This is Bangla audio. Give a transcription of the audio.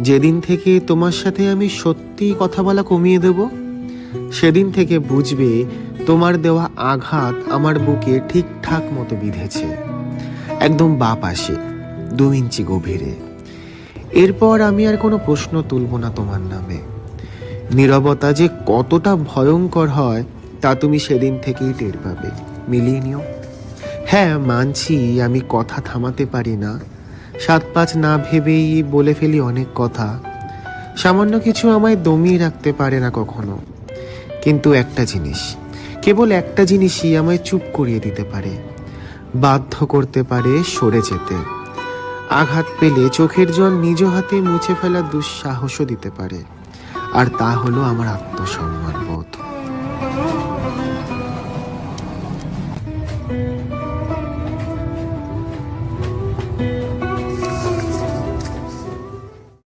যেদিন থেকে তোমার সাথে আমি সত্যি কথা বলা কমিয়ে দেব, সেদিন থেকে বুঝবে তোমার দেওয়া আঘাত আমার বুকে ঠিকঠাক মতো বিঁধেছে, একদম বাঁ পাশে 2 ইঞ্চি গভীরে। এরপর আমি আর কোনো প্রশ্ন তুলব না তোমার নামে। নীরবতা যে কতটা ভয়ঙ্কর হয় তা তুমি সেদিন থেকেই টের পাবে। মিলিয়ে নিও। হ্যাঁ, মানছি আমি কথা থামাতে পারি না, 7-5 না ভেবেই বলে ফেলি অনেক কথা। সামান্য কিছু আমায় দমিয়ে রাখতে পারে না কখনো। কিন্তু একটা জিনিস, কেবল একটা জিনিসই আমায় চুপ করিয়ে দিতে পারে, বাধ্য করতে পারে সরে যেতে। আঘাত পেলে চোখের জল নিজ হাতে মুছে ফেলার দুঃসাহসও দিতে পারে, আর তা হলো আমার আত্মসম্মান বোধ।